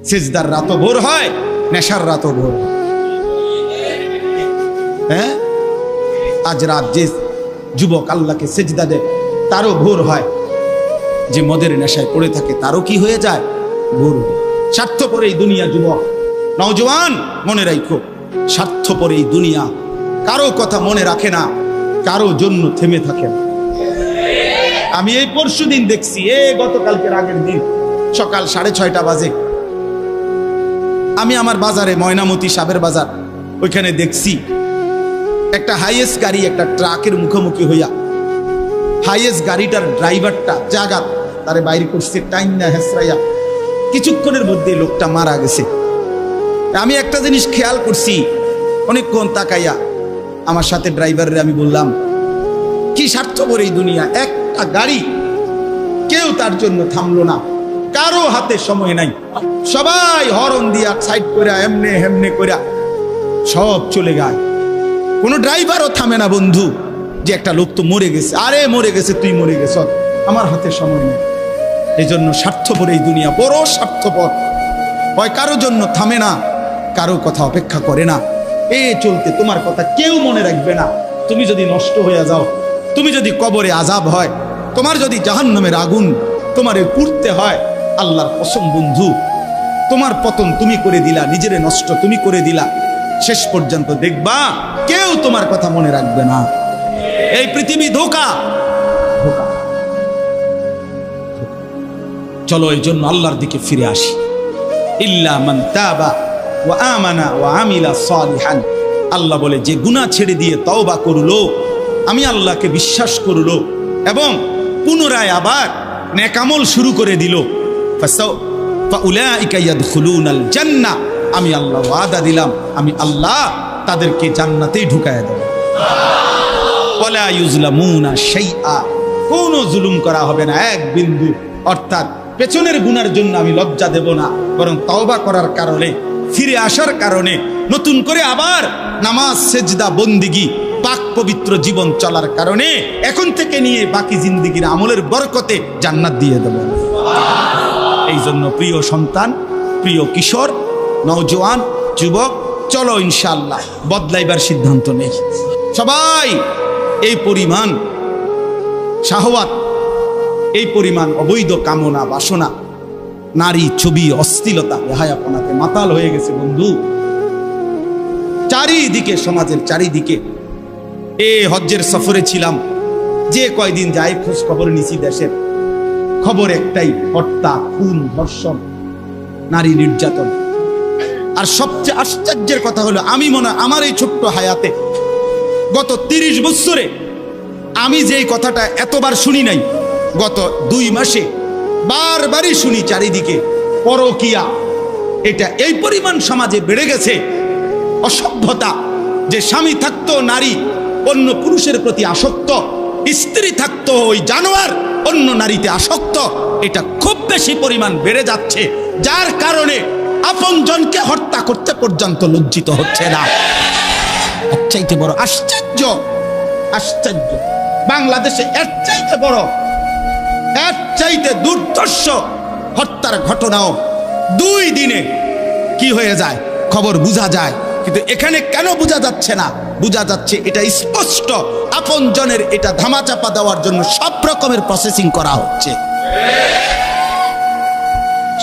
সেজদার রাতও ভোর হয়, নেশার রাতও ভোর হয়। হ্যাঁ, আজ রাত যে যুবক আল্লাহকে সেজদা দেয় তারও ভোর হয়, যে মদের নেশায় পড়ে থাকে তারও কি হয়ে যায়, ভোর। স্বার্থপর এই দুনিয়া যুবক, নওজওয়ান মনে রাখো, স্বার্থপর এই দুনিয়া, কারো কথা মনে রাখে না, কারো জন্য থেমে থাকে না। আমি এই পরশুদিন দেখছি, গতকালকের আগের দিন সকাল 6:30 বাজে আমি আমার বাজারে, ময়নামতি সাবের বাজার, ওইখানে দেখছি একটা হাইয়েস্ট গাড়ি একটা ট্রাকের মুখোমুখি হইয়া, হাইয়েস্ট গাড়িটার ড্রাইভারটা জাগাত তারে বাইরে করছে টাইম না হেসরাইয়া, কিছুক্ষণের মধ্যে লোকটা মারা গেছে। আমি একটা জিনিস খেয়াল করছি, অনেকক্ষণ তাকাইয়া আমার সাথে ড্রাইভারের আমি বললাম, কি স্বার্থপর এই দুনিয়া, একটা গাড়ি কেউ তার জন্য থামলো না, কারো হাতে সময় নাই, সবাই হরন দিয়া সাইড করে এমনে হেমনে করে সব চলে যায়, কোনো ড্রাইভারও থামে না বন্ধু, যে একটা লোক তো মরে গেছে, আরে মরে গেছে, তুই মরে গেছ, আমার হাতে সময় নেই। এই জন্য স্বার্থপর এই দুনিয়া, বড় স্বার্থপর, হয় কারো জন্য থামে না, কারো কথা অপেক্ষা করে না, চলতে তোমার কথা কেউ মনে রাখবে না। তুমি যদি নষ্ট হয়ে যাও, তুমি যদি কবরে আযাব হয়, তোমার যদি জাহান্নামের আগুন তোমারে পুড়তে হয়, আল্লাহর কসম বন্ধু, তোমার পতন তুমি করে দিলা, নিজেরে নষ্ট তুমি করে দিলা, শেষ পর্যন্ত দেখবা কেউ তোমার কথা মনে রাখবে না। এই পৃথিবী ধোঁকা। চলো এই জন্য আল্লাহর দিকে ফিরে আসি। ইল্লা মান তাবা ওয়া আমানা ওয়া আমিলা সালিহান, আল্লাহ বলে যে গুনাহ ছেড়ে দিয়ে তওবা করলো, আমি আল্লাহকে বিশ্বাস করলো এবং পুনরায় আবার নেক আমল শুরু করে দিল, ফাউলাইকা ইয়াদখুলুনাল জান্নাহ, আমি আল্লাহ ওয়াদা দিলাম, আমি আল্লাহ তাদেরকে জান্নাতেই ঢুকায়া দেব। ওয়ালা ইউজলামুনা শাইআ, কোনো জুলুম করা হবে না এক বিন্দু, অর্থাৎ পেছনের গুনার জন্য আমি লজ্জা দেব না, বরং তওবা করার কারণে, ফিরে আসার কারণে, নতুন করে আবার নামাজ সেজদা বন্দিগি পাক পবিত্র জীবন চলার কারণে এখন থেকে নিয়ে বাকি জিন্দেগির আমলের বরকতে জান্নাত দিয়ে দেব। এই জন্য প্রিয় সন্তান, প্রিয় কিশোর, নওজোয়ান, যুবক, চলো ইনশাআল্লাহ বদলাইবার সিদ্ধান্ত নেই। সবাই এই পরিমাণ শাহওয়াত, এই পরিমাণ অবৈধ কামনা বাসনা, নারী ছবি, অশ্লীলতা, বেহায়াপনাতে মাতাল হয়ে গেছে বন্ধু চারিদিকে, সমাজের চারিদিকে। হজ্জের সফরে ছিলাম, যে কয়দিন যাই খোঁজ খবর নিছি, দেশের খবর একটাই, হত্যা, খুন, ধর্ষণ, নারী নির্যাতন। আর সবচেয়ে আশ্চর্যের কথা হলো, আমি মনে হয় আমার এই ছোট্ট হায়াতে গত 30 বছরে আমি যেই কথাটা এতবার শুনি নাই, গত 2 মাসে বারবারই শুনি চারিদিকে পরকিয়া। এটা এই পরিমাণ সমাজে বেড়ে গেছে, অসভ্যতা, যে স্বামী থাকতো নারী অন্য পুরুষের প্রতি আসক্ত, স্ত্রী থাকতো ওই জানোয়ার অন্য নারীতে আসক্ত, এটা খুব বেশি পরিমাণ বেড়ে যাচ্ছে, যার কারণে আপনজনকে হত্যা করতে পর্যন্ত লজ্জিত হচ্ছে না। এর চাইতে বড় আশ্চর্য, আশ্চর্য বাংলাদেশে এর চাইতে বড়, এর চাইতে দুর্ধর্ষ হত্যার ঘটনাও 2 দিনে কি হয়ে যায় খবর বোঝা যায়, কিন্তু এখানে কেন বোঝা যাচ্ছে না? বোঝা যাচ্ছে এটা স্পষ্ট, আপনজনের এটা ধামাচাপা দেওয়ার জন্য সব রকমের প্রসেসিং করা হচ্ছে,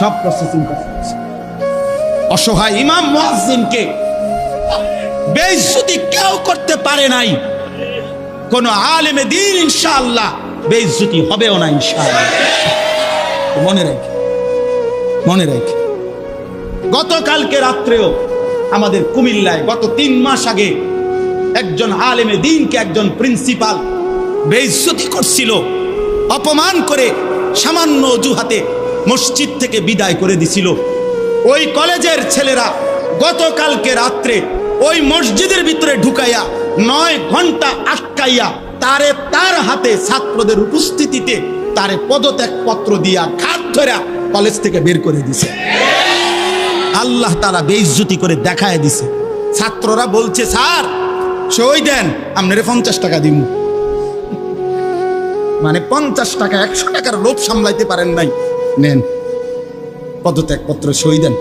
সব প্রসেসিং করা হচ্ছে। অসহায় ইমাম মুয়াজ্জিনকে বেইজ্জতি কেউ করতে পারে নাই, কোন আলেমে দ্বীন ইনশাআল্লাহ বেইজ্জতি হবেও না ইনশাআল্লাহ। মনে রেখে, মনে রেখে, গতকালকে রাত্রেও আমাদের কুমিল্লায় গত 3 মাস আগে একজন আলেমে দ্বীনকে একজন প্রিন্সিপাল বেইজ্জতি করছিল, অপমান করে সামান্য অজুহাতে মসজিদ থেকে বিদায় করে দিছিল। ওই কলেজের ছেলেরা গতকালকে রাত্রে ওই মসজিদের ভিতরে ঢুকাইয়া 9 ঘন্টা আটকাইয়া তারে, তার হাতে ছাত্রদের উপস্থিতিতে তারে পদত্যাগ পত্র দিয়া ঘাট ধরে কলেজ থেকে বের করে দিছে। আল্লাহ তাআলা বেইজ্জতি করে দেখায় দিছে। ছাত্ররা বলছে, স্যার সই দেন, আপনারে 50 টাকা দিব। মানে 50 টাকা, 100 টাকার লোভ সামলাইতে পারেন নাই, নেন। পদত্যাগপত্র সই দেন।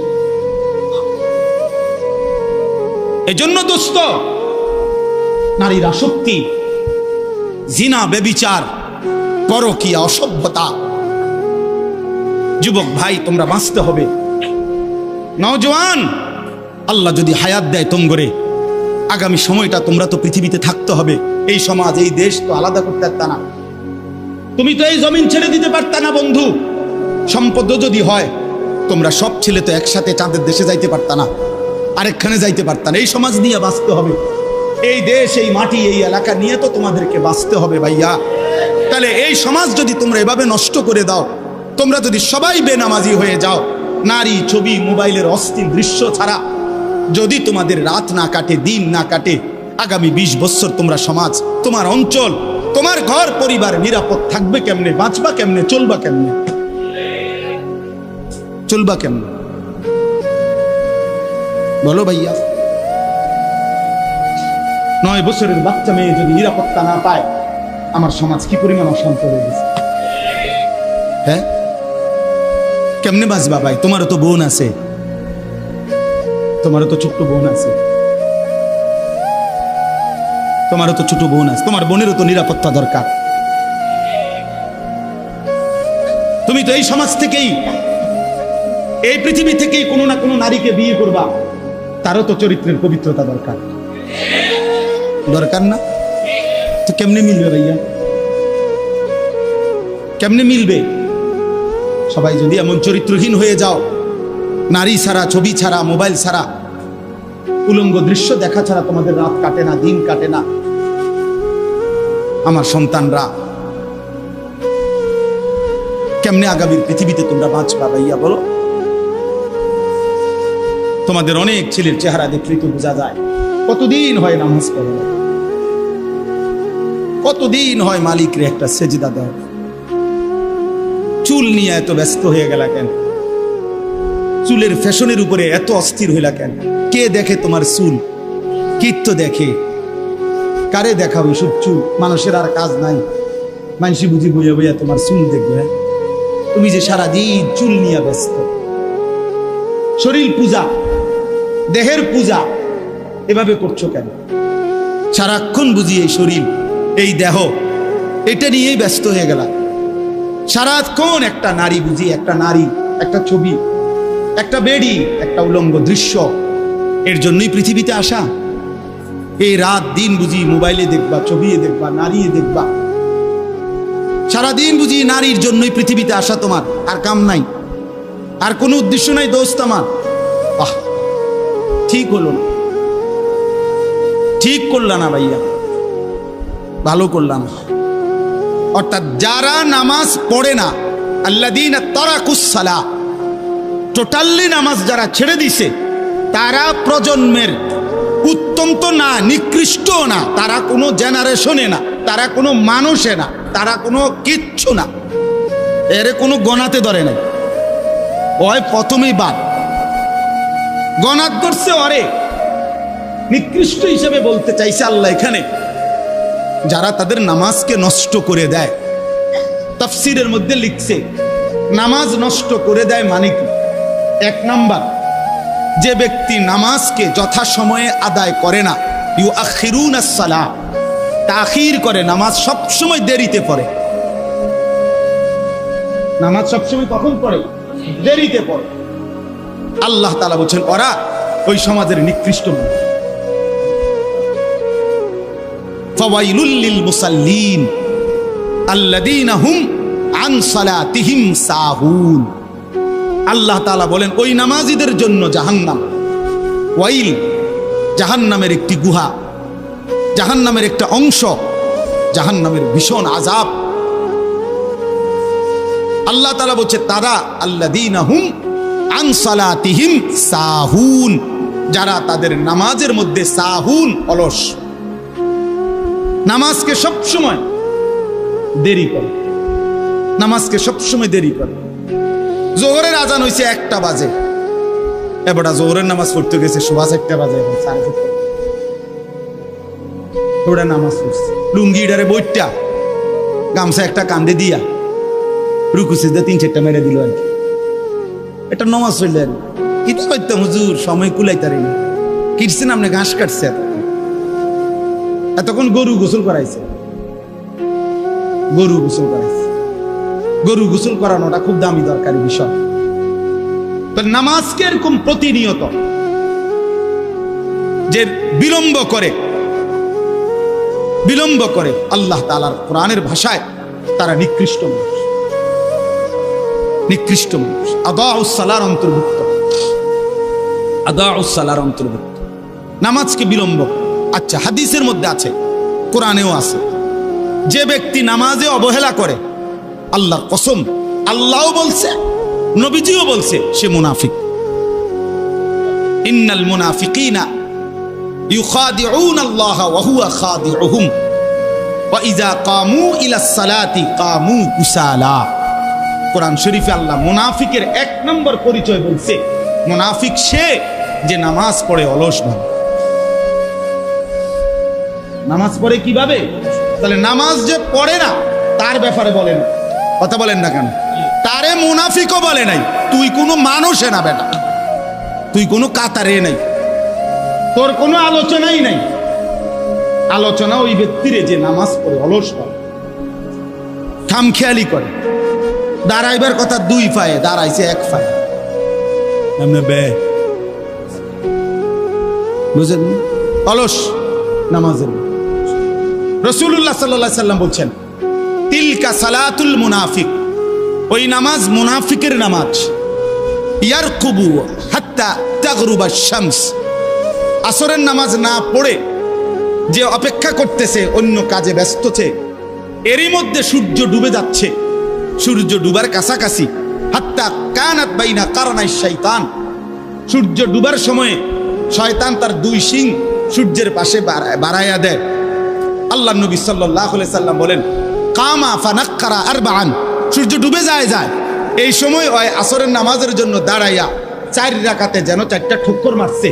এজন্য দোস্ত, নারীর আসক্তি, জিনা, বেবিচার, পরকীয়া, অসভ্যতা, যুবক ভাই তোমরা বাঁচতে হবে। নওজওয়ান, আল্লাহ যদি হায়াত দেয় তোমগরে, আগামী সময়টা তোমরা তো পৃথিবীতে থাকতে হবে। এই সমাজ, এই দেশ তো আলাদা করতে পারতা না, তুমি তো এই জমিন ছেড়ে দিতে পারতা না বন্ধু। সম্পদ যদি হয়, তোমরা সব ছেলে তো একসাথে চাঁদের দেশে যাইতে পারতা না, আরেকখানে যাইতে পারতা না। এই সমাজ নিয়ে বাঁচতে হবে, এই দেশ, এই মাটি, এই এলাকা নিয়ে তো তোমাদেরকে বাঁচতে হবে ভাইয়া। তাহলে এই সমাজ যদি তোমরা এভাবে নষ্ট করে দাও, তোমরা যদি সবাই বেনামাজি হয়ে যাও, নারী, ছবি, মোবাইলের অস্থির দৃশ্য ছাড়া যদি তোমাদের রাত না কাটে, দিন না কাটে, আগামী 20 বছর তোমরা সমাজ, তোমার অঞ্চল, তোমার ঘর পরিবার নিরাপদ থাকবে কেমনে? বাঁচবা কেমনে? চলবা কেমনে? চলবা কেমনে বলো ভাইয়া? 9 বছরের বাচ্চা মেয়ে যদি নিরাপত্তা না পায়, আমার সমাজ কি পরিমাণ অশান্ত হয়ে গেছে। হ্যাঁ, কেমনে বাঁচবা ভাই? তোমারও তো বোন আছে, তোমারও তো ছোট্ট বোন আছে, তোমারও তো ছোট বোন আছে, তোমার বোনেরও তো নিরাপত্তা দরকার। তুমি তো এই সমাজ থেকেই, এই পৃথিবী থেকেই কোনো না কোনো নারীকে বিয়ে করবা, তারও তো চরিত্রের পবিত্রতা দরকার, দরকার না? তো কেমনে মিলবে ভাইয়া? কেমনে মিলবে? সবাই যদি এমন চরিত্রহীন হয়ে যাও, নারী ছাড়া, ছবি ছাড়া, মোবাইল ছাড়া, উলঙ্গ দৃশ্য দেখা ছাড়া তোমাদের রাত কাটে না, দিন কাটে না, আমার সন্তানরা কেমনে আগামীর পৃথিবীতে তোমরা বাঁচবা ভাইয়া বলো? তোমাদের অনেক ছেলের চেহারা দেখলে তো বোঝা যায় কতদিন হয় নামাজ পড়ে, কতদিন হয় মালিকরে একটা সেজদা দেয়। চুল নিয়ে এত ব্যস্ত হয়ে গেলা কেন? চুলের ফ্যাশনের উপরে এত অস্থির হইলা কেন? কে দেখে তোমার চুল? কীর্ত দেখে? কারে দেখাও এসব চুল? মানুষের আর কাজ নাই, মানুষই বুঝি বইয়া বইয়া তোমার চুল দেখবে। তুমি যে সারাদিন চুল নিয়ে ব্যস্ত, শরীর পূজা, দেহের পূজা এভাবে করছো কেন? সারাক্ষণ বুঝি এই শরীর, এই দেহ, এটা নিয়েই ব্যস্ত হয়ে গেলা। সারাক্ষণ একটা নারী বুঝি, একটা নারী, একটা ছবি, একটা বেডি, একটা উলঙ্গ দৃশ্য, এর জন্যই পৃথিবীতে আসা। এই রাত দিন বুঝি মোবাইলে দেখবা, ছবি দেখবা, নারী দেখবা, সারাদিন বুঝি নারীর জন্যই পৃথিবীতে আসা তোমার, আর কাম নাই, আর কোনো উদ্দেশ্য নাই দোস্ত আমার। আহ, ঠিক হলো না, ঠিক করলা না ভাইয়া, ভালো করলা না। অর্থাৎ যারা নামাজ পড়ে না, আল্লাযীনা তারাকুস সালাহ, টোটালি নামাজ যারা ছেড়ে দিছে, তারা প্রজন্মের উত্তম তো না, নিকৃষ্টও না, তারা কোনো জেনারেশনে না, তারা কোনো মানুষে না, তারা কোনো কিচ্ছু না, এর কোনো গণাতে ধরে নাই। ওই প্রথমেই বাদ গণাত করছে, অরে নিকৃষ্ট হিসেবে বলতে চাইছে আল্লাহ এখানে যারা তাদের নামাজকে নষ্ট করে দেয়। তাফসীরের মধ্যে লিখছে নামাজ নষ্ট করে দেয় মানে কি? 1 নাম্বার, যে ব্যক্তি নামাজকে যথাসময়ে আদায় করে না, ইউআখিরুনাস সালাহ, তাখির করে, নামাজ সবসময় দেরিতে পড়ে। নামাজ সবসময় কখন পড়ে? দেরিতে পড়ে। আল্লাহ তাআলা বলেন ওরা ওই সমাজের নিকৃষ্ট মানুষ। ফাওয়াইলুল লিল মুসাল্লিন আল্লাযীনা হুম আন সালাতিহিম সাহুন। আল্লাহ তাআলা বলেন ওই নামাজীদের জন্য জাহান্নাম। ওয়াইল, জাহান্নামের একটি গুহা, জাহান্নামের একটা অংশ, জাহান্নামের ভীষণ আযাব। আল্লাহ তাআলা বলছে তারা আল্লাযীনা হুম আন সালাতিহিম সাহুন, যারা তাদের নামাজের মধ্যে সাহুন, অলস, নামাজকে সবসময় দেরি করে, নামাজকে সবসময় দেরি করে। জোহরের আজান হইছে 1টা বাজে, এবারটা জোহরের নামাজ পড়তে গেছে 1:15 বাজে, ওটা নামাজ পড়ছে লুঙ্গিটারে বইটা, গামছা একটা কান্দে দিয়া, রুকু সিজদা 3-4টা মেরে দিল আর কি। এটা নমাজ হইলেন কিতা করতাম হুজুর, সময় কুলাইতারি না। কিটছেন আপনি, ঘাস কাটছে, এতক্ষণ গরু গোসল করাইছে, গরু গোসল করাইছে। গরু গোসল করানোটা খুব দামি দরকারি বিষয়। তো নামাজকে এরকম প্রতিনিয়ত যে বিলম্ব করে আল্লাহ তাআলার কোরআনের ভাষায় তারা নিকৃষ্ট মানুষ, নিকৃষ্ট মানুষ। আদাউস সালার অন্তর্ভুক্ত, আদাউস সালার অন্তর্ভুক্ত নামাজকে বিলম্ব। আচ্ছা, হাদিসের মধ্যে আছে, কোরআনেও আছে, যে ব্যক্তি নামাজে অবহেলা করে, আল্লাহর কসম, আল্লাহও বলছে, নবীজিও বলছে, সে মুনাফিক। ইন্নাল মুনাফিকিনা ইউখাদিউনা আল্লাহ ওয়া হুয়া খাদিউহুম ওয়া ইযা কামু ইলাস সালাতি কামু কুসালা। কোরআন শরীফে আল্লাহ মুনাফিকের 1 নম্বর পরিচয় বলছে, মুনাফিক সে যে নামাজ পড়ে অলস ভাবে। নামাজ পড়ে কিভাবে? তাহলে নামাজ যে পড়ে না তার ব্যাপারে বলেন, কথা বলেন না কেন? তারে মুনাফিকও বলে নাই। তুই কোনো মানুষে না বেটা, তুই কোনো কাতারে নাই, তোর কোনো আলোচনাই নাই। আলোচনা ওই ব্যক্তিরে যে নামাজ পড়ে অলস করে, খামখেয়ালি করে, দাঁড়াইবার কথা 2 পায়ে, দাঁড়াইছে 1 পায়ে। বুঝলেন? অলস নামাজের। রাসূলুল্লাহ সাল্লাল্লাহু আলাইহি সাল্লাম বলছেন, তিলকা সালাতুল মুনাফিক, ওই নামাজ মুনাফিকের নামাজ। ইয়ারকুবু হাত্তা তাগরুবা শামস, আসরের নামাজ না পড়ে যে অপেক্ষা করতেছে, অন্য কাজে ব্যস্ত আছে, এরই মধ্যে সূর্য ডুবে যাচ্ছে, সূর্য ডুবার কাছাকাছি। হাত্তা কানাত বাইনা কারনাই শাইতান, সূর্য ডুবার সময় শয়তান তার 2 শিং সূর্যের পাশে বাড়াইয়া দেয়। আল্লাহ নবী সাল্লাল্লাহু আলাইহি সাল্লাম বলেন, কামা ফানাক্কারা আরবাআন, সূর্য ডুবে যায়, এই সময় ওই আসরের নামাজের জন্য দাঁড়াইয়া 4 রাকাতে যেন 4টা ঠুক্কর মারছে।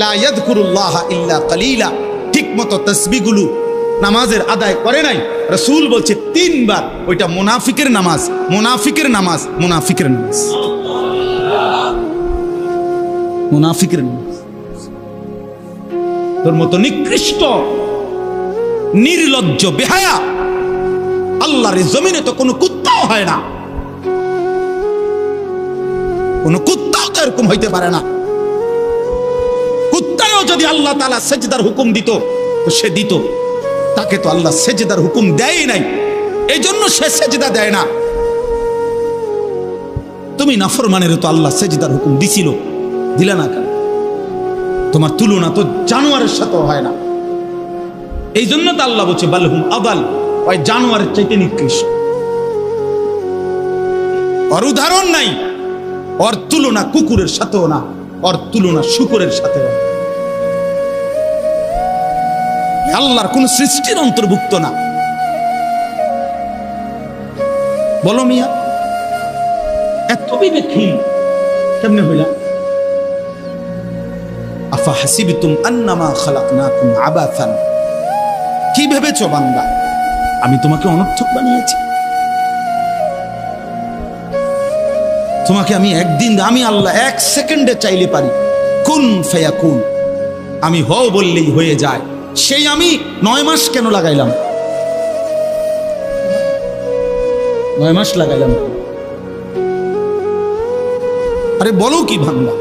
লা ইয়াযকুরুল্লাহ ইল্লা কালিলা, ঠিক মতো তাসবিহগুলো নামাজের আদায় করে নাই। রাসূল বলছে 3 বার, ওইটা মুনাফিকের নামাজ, মুনাফিকের নামাজ, মুনাফিকের নামাজ, মুনাফিকের নামাজ। তোর মতো নিকৃষ্ট, নির্লজ্জ, বেহায়া আল্লাহর জমিনে তো কোনো কুত্তাও হয় না, কোনো কুত্তাও তো এরকম হইতে পারে না। কুত্তাও যদি আল্লাহ তাআলা সেজদার হুকুম দিত তো সে দিত, তাকে তো আল্লাহ সেজদার হুকুম দেয় নাই, এই জন্য সে সেজদা দেয় না। তুমি নাফরমানের তো আল্লাহ সেজদার হুকুম দিছিল, দিলা না কেন? তোমার তুলনা তো জানোয়ারের সাথে হয় না, এই জন্য তো আল্লাহ বলছে বালহুম আদাল, ওই জানোয়ারের চাইতে নিকৃষ্ট। ওর উদাহরণ নাই, ওর তুলনা কুকুরের সাথেও না, ওর তুলনা শুকরের সাথেও না। আল্লাহর কোন সৃষ্টির অন্তর্ভুক্ত না। বলো মিয়া, এত বিবেকহীন কেমনে হইলা? আফা হাসিবতুম আন্নামা খালাকনাকুম আবাসান, কি ভেবেছো বান্দা আমি তোমাকে অনর্থক বানিয়েছি? তোমাকে আমি একদিন, আমি আল্লাহ 1 সেকেন্ডে চাইলে পারি, কুন ফায়াকুন, আমি হও বললেই হয়ে যায়। সেই আমি 9 মাস কেন লাগাইলাম? 9 মাস লাগাইলাম। আরে বলো কি বান্দা,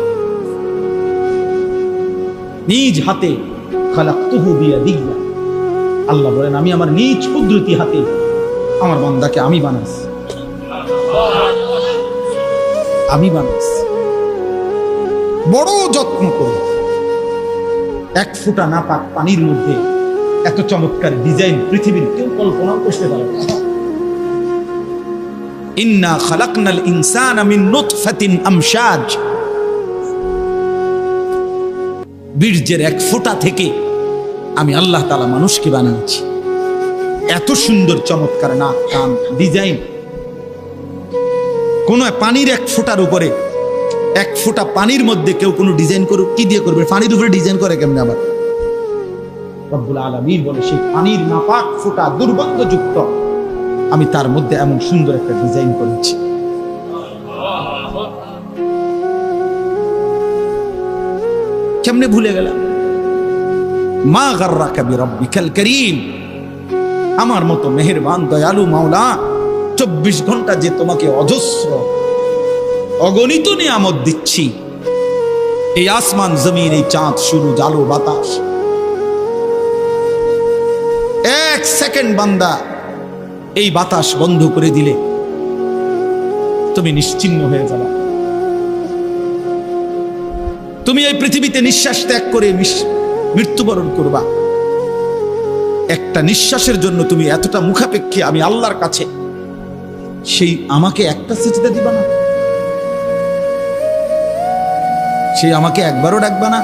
নিজ হাতে খালাকতুহু বিয়াদিয়া, আল্লাহ বলেন আমি আমার নিজ কুদরতি হাতে আমার বান্দাকে আমি বানাইছি, আমি বানাইছি বড় যত্ন করে। 1 ফোঁটা নাপাক পানির মধ্যে এত চমৎকার ডিজাইন পৃথিবীর কেউ কল্পনাও করতে পারে না। ইন্না খালাকনাল ইনসানা মিন নুতফাতিন আমশাজ, বীর্যের 1 ফোঁটা থেকে আমি আল্লাহ তাআলা মানুষকে বানিয়েছি। এত সুন্দর চমৎকার নাক, কান, ডিজাইন। কোন পানির 1 ফোঁটার উপরে, 1 ফোঁটা পানির মধ্যে কেউ কোনো ডিজাইন করুক, কি দিয়ে করবে? পানির উপরে ডিজাইন করে কেমনে? আবার রব্বুল আলামিন বলে সেই পানির নাপাক ফোঁটা দুর্গন্ধযুক্ত, আমি তার মধ্যে এমন সুন্দর একটা ডিজাইন করেছি। কেমনে ভুলে গেলাম? মা গাররাকা বিরাব্বিকাল কারীম, আমার মতো মেহেরবান দয়ালু মাওলা 24 ঘন্টা যে তোমাকে অজস্র অগণিত নিয়ামত দিচ্ছি, এই আসমান জমিন, এই চাঁদ সূরজ আলো বাতাস, এক সেকেন্ড বান্দা এই বাতাস বন্ধ করে দিলে তুমি নিশ্চিহ্ন হয়ে যাবে। তুমি এই পৃথিবীতে নিঃশ্বাস ত্যাগ করে মৃত্যুবরণ করবা। একটা নিঃশ্বাসের জন্য তুমি এতটা মুখাপেক্ষী আমি আল্লাহর কাছে, সেই আমাকে একটা সিজদা দিবা না? সেই আমাকে একবারও ডাকবা না?